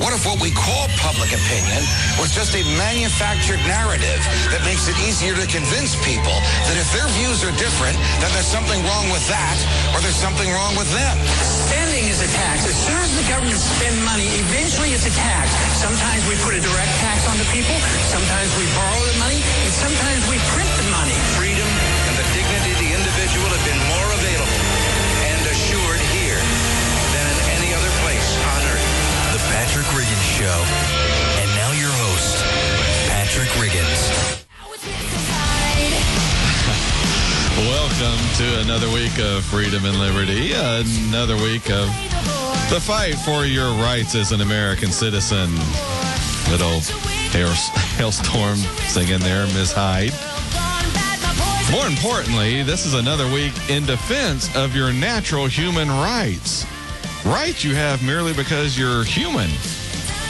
What if what we call public opinion was just a manufactured narrative that makes it easier to convince people that if their views are different, then there's something wrong with that, or there's something wrong with them? Spending is a tax. As soon as the government spends money, eventually it's a tax. Sometimes we put a direct tax on the people, sometimes we borrow the money, and sometimes we print the money. Freedom and the dignity of the individual have been more available and assured here than in any other place on earth. The Patrick Riggins Show. And now your host, Patrick Riggins. Welcome to another week of Freedom and Liberty, another week of the fight for your rights as an American citizen. Little hailstorm singing there, Miss Hyde. More importantly, this is another week in defense of your natural human rights. Rights you have merely because you're human.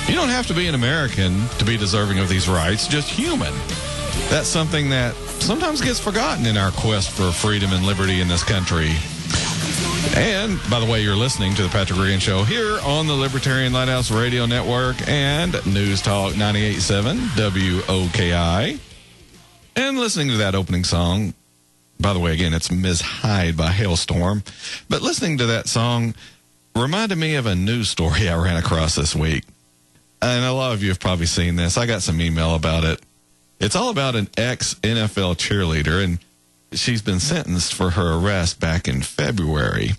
You don't have to be an American to be deserving of these rights, just human. That's something that sometimes gets forgotten in our quest for freedom and liberty in this country. And, by the way, you're listening to the Patrick Riggins Show here on the Libertarian Lighthouse Radio Network and News Talk 98.7 WOKI. And listening to that opening song, by the way, again, it's Ms. Hyde by Hailstorm. But listening to that song reminded me of a news story I ran across this week. And a lot of you have probably seen this. I got some email about it. It's all about an ex-NFL cheerleader, and she's been sentenced for her arrest back in February.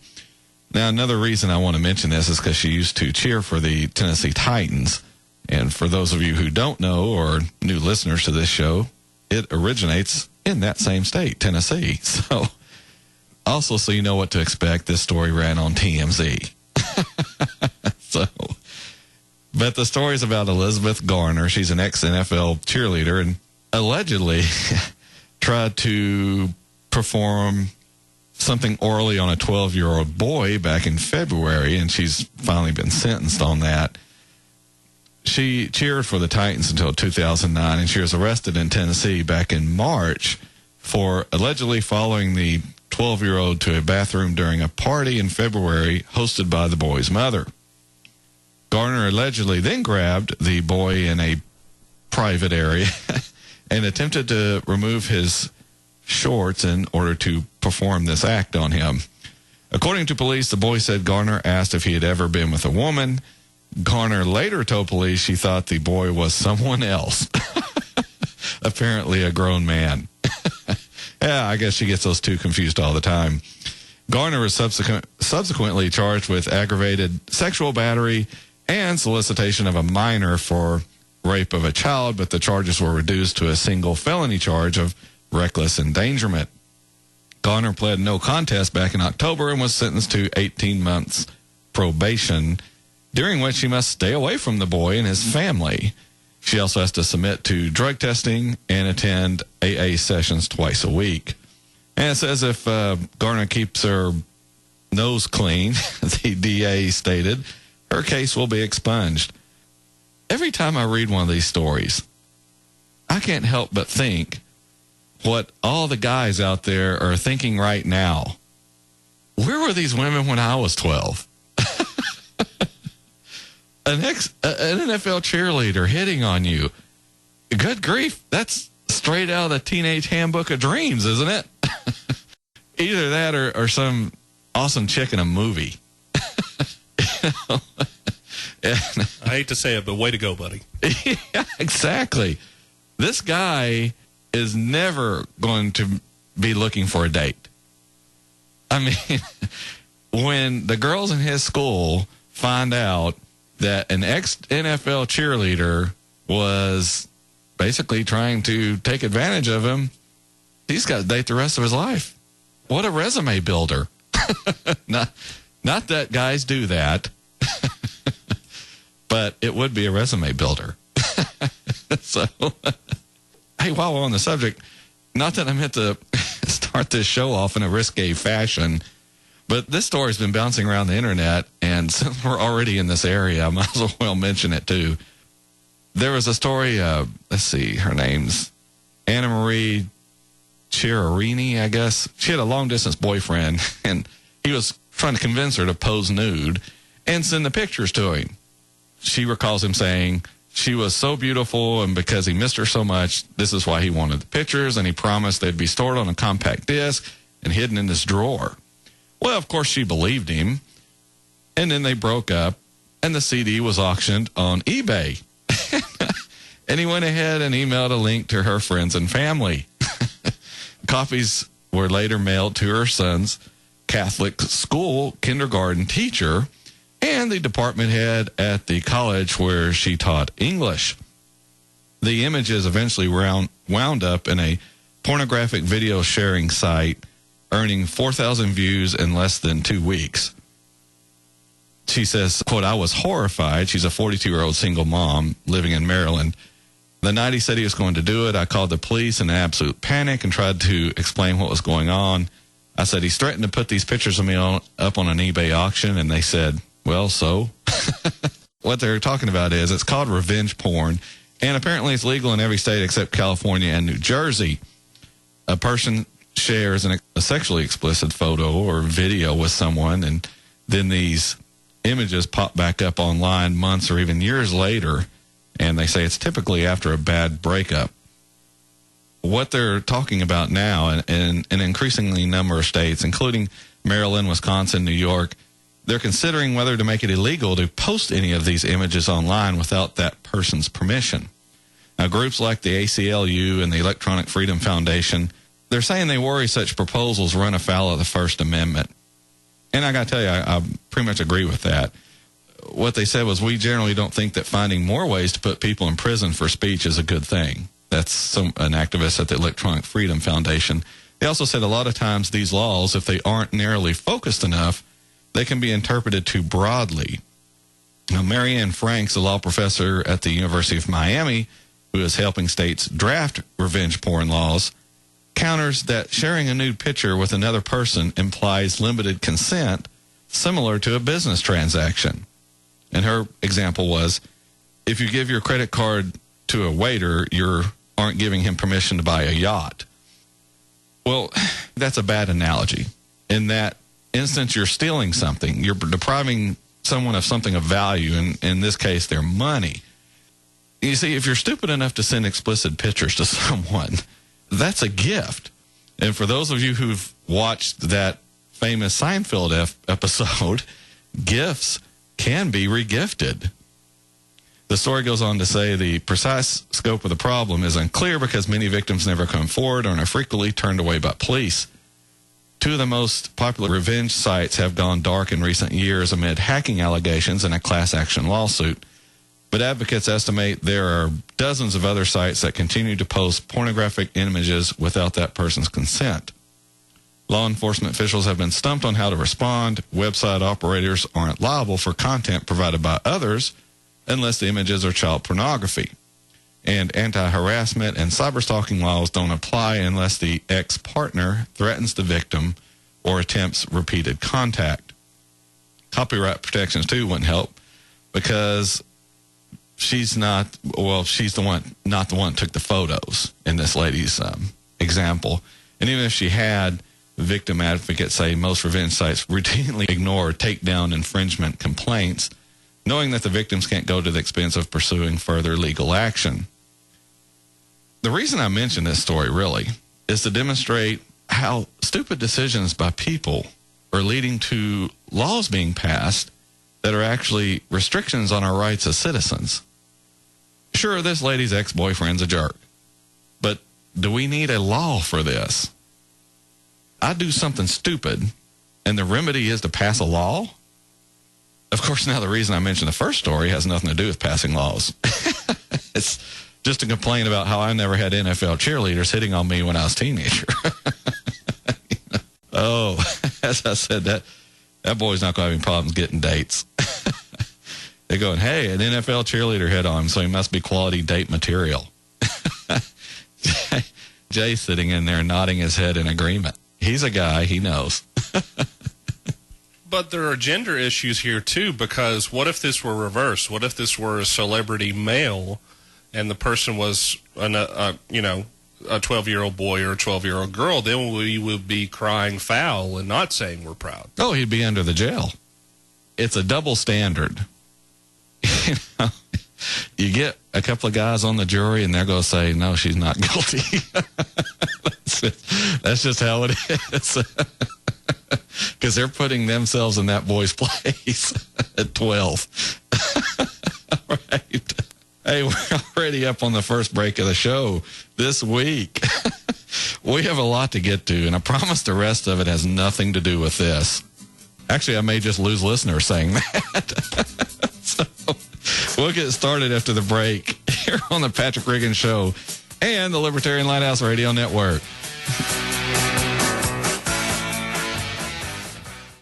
Now, another reason I want to mention this is because she used to cheer for the Tennessee Titans. And for those of you who don't know or new listeners to this show, it originates in that same state, Tennessee. So, also so you know what to expect, this story ran on TMZ. But the story is about Elizabeth Garner. She's an ex-NFL cheerleader and allegedly tried to perform something orally on a 12-year-old boy back in February, and she's finally been sentenced on that. She cheered for the Titans until 2009, and she was arrested in Tennessee back in March for allegedly following the 12-year-old to a bathroom during a party in February hosted by the boy's mother. Garner allegedly then grabbed the boy in a private area and attempted to remove his shorts in order to perform this act on him. According to police, the boy said Garner asked if he had ever been with a woman. Garner later told police she thought the boy was someone else, apparently a grown man. Yeah, I guess she gets those two confused all the time. Garner was subsequently charged with aggravated sexual battery and solicitation of a minor for rape of a child, but the charges were reduced to a single felony charge of reckless endangerment. Garner pled no contest back in October and was sentenced to 18 months probation, during which she must stay away from the boy and his family. She also has to submit to drug testing and attend AA sessions twice a week. And it says if Garner keeps her nose clean, the DA stated, her case will be expunged. Every time I read one of these stories, I can't help but think what all the guys out there are thinking right now. Where were these women when I was 12? An NFL cheerleader hitting on you. Good grief. That's straight out of the Teenage Handbook of Dreams, isn't it? Either that or some awesome chick in a movie. I hate to say it, but way to go, buddy. Yeah, exactly. This guy is never going to be looking for a date. I mean, when the girls in his school find out that an ex-NFL cheerleader was basically trying to take advantage of him, he's got to date the rest of his life. What a resume builder. Not that guys do that, but it would be a resume builder. So, hey, while we're on the subject, not that I meant to start this show off in a risque fashion, but this story's been bouncing around the internet, and since we're already in this area, I might as well mention it too. There was a story, let's see, her name's Anna Marie Chiarini, I guess. She had a long-distance boyfriend, and he was trying to convince her to pose nude and send the pictures to him. she recalls him saying she was so beautiful, and because he missed her so much, this is why he wanted the pictures, and he promised they'd be stored on a compact disc and hidden in his drawer. Well, of course, she believed him, and then they broke up, and the CD was auctioned on eBay. And he went ahead and emailed a link to her friends and family. Copies were later mailed to her son's Catholic school kindergarten teacher and the department head at the college where she taught English. The images eventually wound up in a pornographic video sharing site, earning 4,000 views in less than 2 weeks. She says, quote, "I was horrified." She's a 42-year-old single mom living in Maryland. "The night he said he was going to do it, I called the police in absolute panic and tried to explain what was going on. I said, he's threatened to put these pictures of me up on an eBay auction." And they said, well, so? What they're talking about is it's called revenge porn, and apparently it's legal in every state except California and New Jersey. A person shares a sexually explicit photo or video with someone, and then these images pop back up online months or even years later, and they say it's typically after a bad breakup. What they're talking about now in an increasingly number of states, including Maryland, Wisconsin, New York, they're considering whether to make it illegal to post any of these images online without that person's permission. Now, groups like the ACLU and the Electronic Freedom Foundation, they're saying they worry such proposals run afoul of the First Amendment. And I got to tell you, I pretty much agree with that. What they said was, we generally don't think that finding more ways to put people in prison for speech is a good thing. That's an activist at the Electronic Freedom Foundation. They also said a lot of times these laws, if they aren't narrowly focused enough, they can be interpreted too broadly. Now, Marianne Franks, a law professor at the University of Miami, who is helping states draft revenge porn laws, counters that sharing a nude picture with another person implies limited consent, similar to a business transaction. And her example was, if you give your credit card to a waiter, you aren't giving him permission to buy a yacht. Well, that's a bad analogy. In that instance, you're stealing something. You're depriving someone of something of value, and in this case, their money. You see, if you're stupid enough to send explicit pictures to someone, that's a gift. And for those of you who've watched that famous Seinfeld episode, gifts can be regifted. The story goes on to say the precise scope of the problem is unclear because many victims never come forward and are frequently turned away by police. Two of the most popular revenge sites have gone dark in recent years amid hacking allegations and a class action lawsuit. But advocates estimate there are dozens of other sites that continue to post pornographic images without that person's consent. Law enforcement officials have been stumped on how to respond. Website operators aren't liable for content provided by others unless the images are child pornography. And anti-harassment and cyberstalking laws don't apply unless the ex-partner threatens the victim or attempts repeated contact. Copyright protections, too, wouldn't help because she's not the one that took the photos in this lady's example. And even if she had, victim advocates say most revenge sites routinely ignore or take down infringement complaints, knowing that the victims can't go to the expense of pursuing further legal action. The reason I mention this story, really, is to demonstrate how stupid decisions by people are leading to laws being passed that are actually restrictions on our rights as citizens. Sure, this lady's ex-boyfriend's a jerk, but do we need a law for this? I do something stupid, and the remedy is to pass a law? Of course, now the reason I mentioned the first story has nothing to do with passing laws. It's just to complain about how I never had NFL cheerleaders hitting on me when I was a teenager. Oh, as I said, that boy's not going to have any problems getting dates. They're going, hey, an NFL cheerleader hit on him, so he must be quality date material. Jay's sitting in there nodding his head in agreement. He's a guy, he knows. But there are gender issues here, too, because what if this were reversed? What if this were a celebrity male and the person was, a 12-year-old boy or a 12-year-old girl? Then we would be crying foul and not saying we're proud. Oh, he'd be under the jail. It's a double standard. You get a couple of guys on the jury, and they're going to say, no, she's not guilty. That's just how it is. Because they're putting themselves in that boy's place at 12. All right. Hey, we're already up on the first break of the show this week. We have a lot to get to, and I promise the rest of it has nothing to do with this. Actually, I may just lose listeners saying that. So we'll get started after the break here on the Patrick Riggins Show and the Libertarian Lighthouse Radio Network.